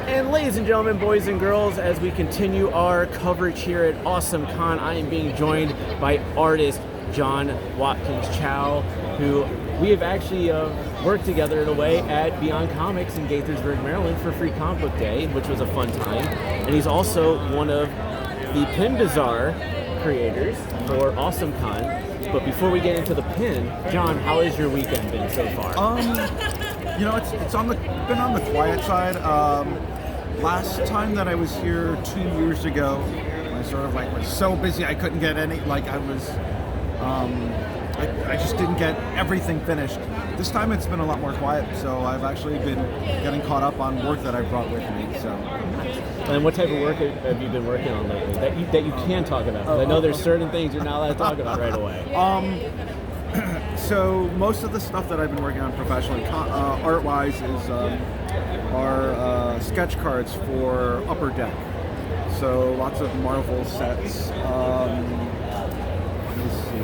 And ladies and gentlemen, boys and girls, as we continue our coverage here at Awesome Con, I am being joined by artist John Watkins-Chow, who we have actually worked together in a way at Beyond Comics in Gaithersburg, Maryland for Free Comic Book Day, which was a fun time. And he's also one of the Pin Bazaar creators for Awesome Con. But before we get into the pin, John, how has your weekend been so far? It's been on the quiet side. Last time that I was here 2 years ago, I sort of was so busy I couldn't get any. I just didn't get everything finished. This time it's been a lot more quiet, so I've actually been getting caught up on work that I brought with me. So. And what type of work have you been working on lately that you can talk about? 'Cause I know there's certain things you're not allowed to talk about right away. So most of the stuff that I've been working on professionally, art-wise, is are sketch cards for Upper Deck. So lots of Marvel sets. Let's see.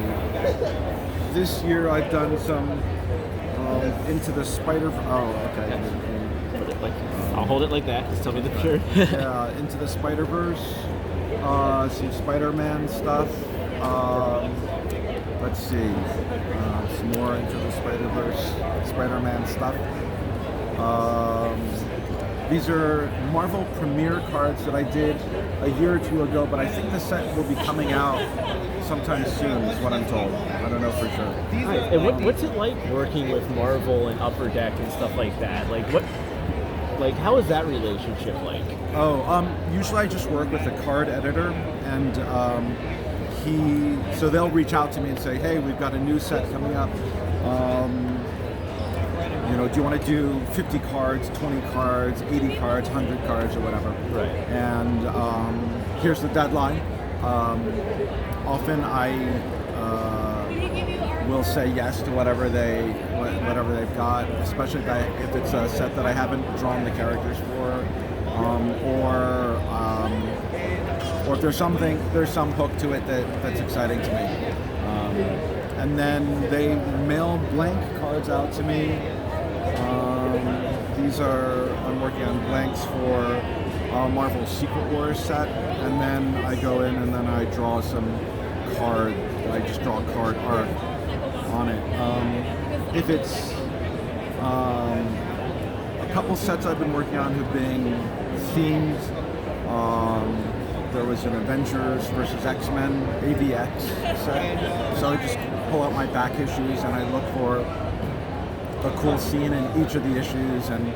This year I've done some Into the Spider. Oh, okay. I'll hold it like that. Just tell me the picture. Into the Spider-Verse. Some Spider-Man stuff. Let's see. Some more Into the Spider-Verse, Spider-Man stuff. These are Marvel Premiere cards that I did a year or two ago, but I think the set will be coming out sometime soon, is what I'm told. I don't know for sure. And what's it like working with Marvel and Upper Deck and stuff like that? How is that relationship like? Usually I just work with a card editor, and so they'll reach out to me and say, hey, we've got a new set coming up. Do you want to do 50 cards, 20 cards, 80 cards, 100 cards, or whatever? Right. And here's the deadline. Often I will say yes to whatever they've got, especially if it's a set that I haven't drawn the characters for, or if there's some hook to it that's exciting to me. And then they mail blank cards out to me. I'm working on blanks for Marvel Secret Wars set, and then I go in and then I draw some card. I just draw card art on it. If it's a couple sets I've been working on have been themed. There was an Avengers versus X-Men AVX set, so I just pull out my back issues and I look for a cool scene in each of the issues and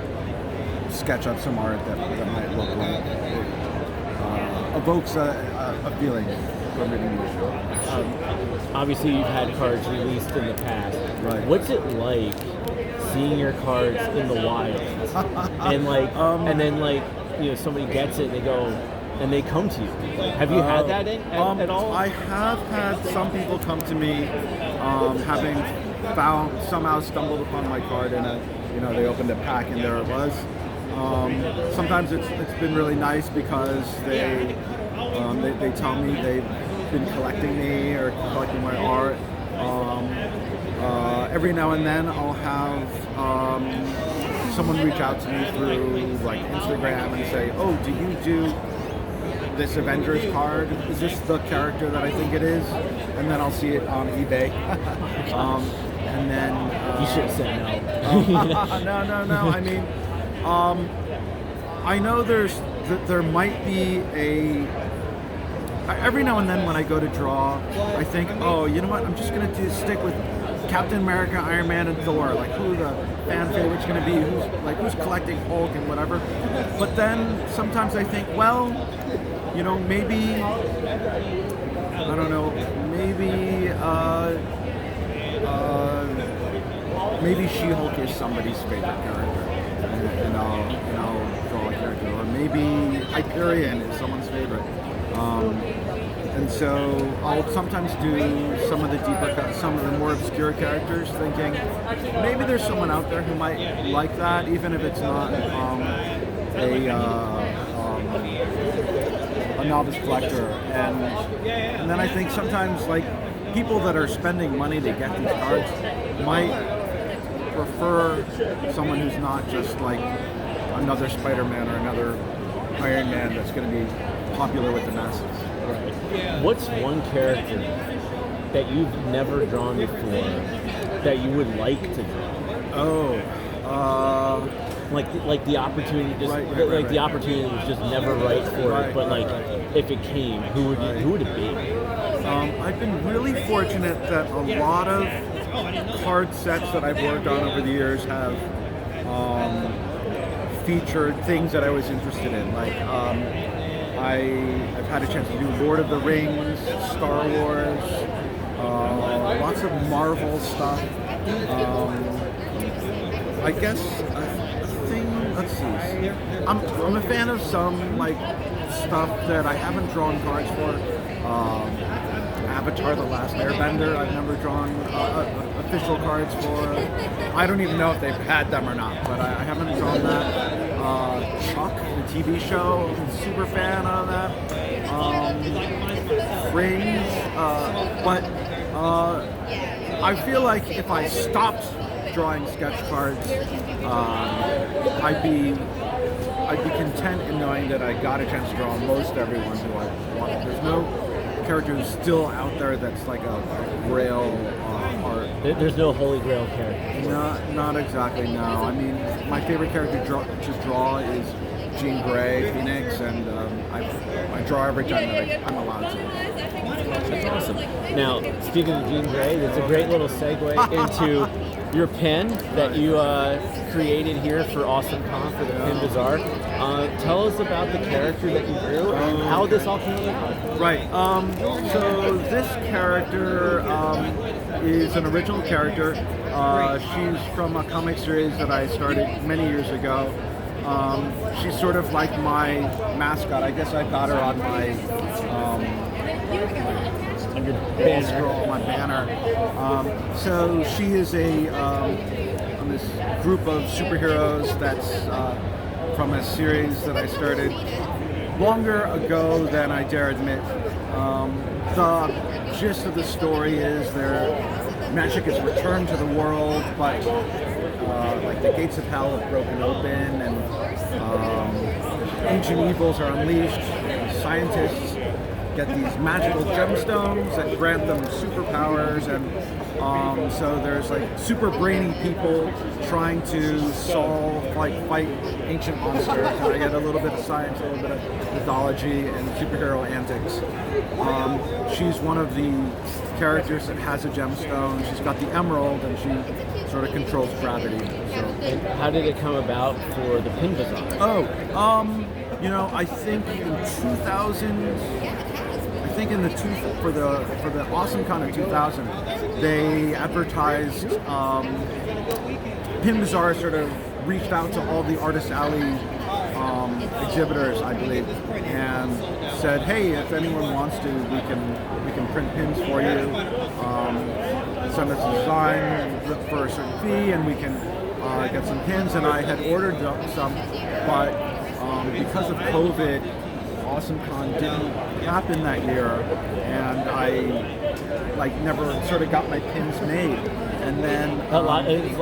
sketch up some art that might look like it evokes a feeling from reading the issue. Obviously, you've had cards released in the past. Right. What's it like seeing your cards in the wild? And and then somebody gets it, they go, and they come to you. Have you had that at all? I have had some people come to me, having somehow stumbled upon my card in they opened a pack and there it was. Sometimes it's been really nice because they tell me they've been collecting me or collecting my art. Every now and then I'll have someone reach out to me through Instagram and say, oh, do you do this Avengers card? Is this the character that I think it is? And then I'll see it on eBay. And then you should have said no. No. I mean, I know there might be every now and then when I go to draw, I think, oh, you know what? I'm just gonna stick with Captain America, Iron Man, and Thor. Who the fan favorite's gonna be? Who's collecting Hulk and whatever. But then sometimes I think, well, maybe I don't know. Maybe She-Hulk is somebody's favorite character, and I'll draw a character. Or maybe Hyperion is someone's favorite. And so I'll sometimes do some of the more obscure characters, thinking maybe there's someone out there who might like that, even if it's not a novice collector. And then I think sometimes people that are spending money to get these cards might prefer someone who's not just another Spider-Man or another Iron Man that's going to be popular with the masses. Right. What's one character that you've never drawn before that you would like to draw? Like the opportunity, just the opportunity was just never right for it. But if it came, who would it be? I've been really fortunate that a lot of card sets that I've worked on over the years have featured things that I was interested in. Like I've had a chance to do Lord of the Rings, Star Wars, lots of Marvel stuff. I guess a thing. Let's see. I'm a fan of some like stuff that I haven't drawn cards for. Avatar: The Last Airbender, I've never drawn official cards for. I don't even know if they've had them or not, but I haven't drawn that. Chuck, the TV show, I'm a super fan of that. Fringe, but I feel like if I stopped drawing sketch cards, I'd be content in knowing that I got a chance to draw most everyone who I wanted. There's no character who's still out there that's like a grail art. There's no holy grail character. Not exactly, no. I mean, my favorite character to draw is Jean Grey, Phoenix, and I draw every time that I'm allowed to. That's awesome. Now, speaking of Jean Grey, that's a great little segue into your pen that you created here for Awesome Con for the Pin Bazaar. Tell us about the character that you drew and how this all came about. Right. So this character is an original character. She's from a comic series that I started many years ago. She's sort of like my mascot. I guess I got her on my my banner. So she is on this group of superheroes that's from a series that I started longer ago than I dare admit. The gist of the story is their magic is returned to the world, but like the gates of hell have broken open and ancient evils are unleashed. Scientists get these magical gemstones that grant them superpowers, and so there's like super brainy people trying to fight ancient monsters, and I get a little bit of science, a little bit of mythology, and superhero antics. She's one of the characters that has a gemstone. She's got the emerald, and she sort of controls gravity. So. And how did it come about for the Pin Bazaar? I think in 2000. For the Awesome Con in 2000, they advertised. Pin Bazaar sort of reached out to all the Artist Alley exhibitors, I believe, and said, "Hey, if anyone wants to, we can print pins for you. Send us a design for a certain fee, and we can get some pins." And I had ordered some, but because of COVID, Awesome Con didn't happen that year, and I never sort of got my pins made. And then it's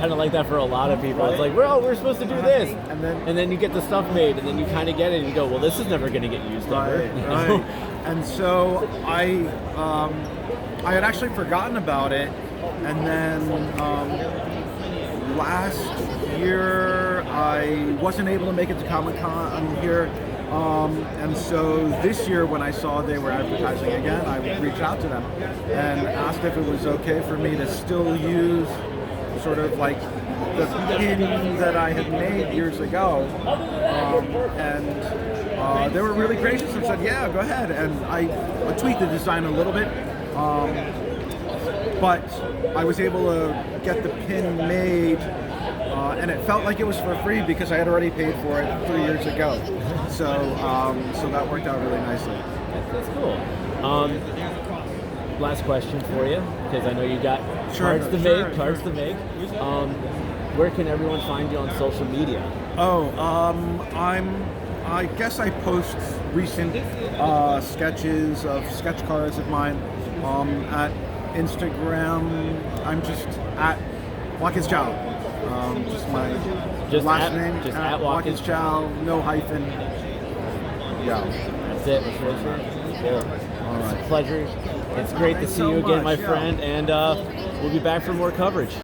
kind of like that for a lot of people. Right? It's like, well, we're supposed to do this, and then you get the stuff made, and then you kind of get it, and you go, well, this is never going to get used ever. Right. And so I had actually forgotten about it, and then last year I wasn't able to make it to Comic-Con here. And so this year when I saw they were advertising again, I reached out to them and asked if it was okay for me to still use sort of like the pin that I had made years ago. And they were really gracious and said, yeah, go ahead. And I tweaked the design a little bit, but I was able to get the pin made. And it felt like it was for free because I had already paid for it 3 years ago. So that worked out really nicely. That's cool. Last question for you, because I know you got cards to make. Where can everyone find you on social media? I guess I post recent sketches of sketch cards of mine at Instagram. I'm just at Watkins-Chow. Just my Just last at, name, just at Watkins. Watkins-Chow, no hyphen. Yeah. That's it. That's what it is. Cool. All It's a right. pleasure. It's great Thanks to see so you again, my much, yeah. friend, and we'll be back for more coverage.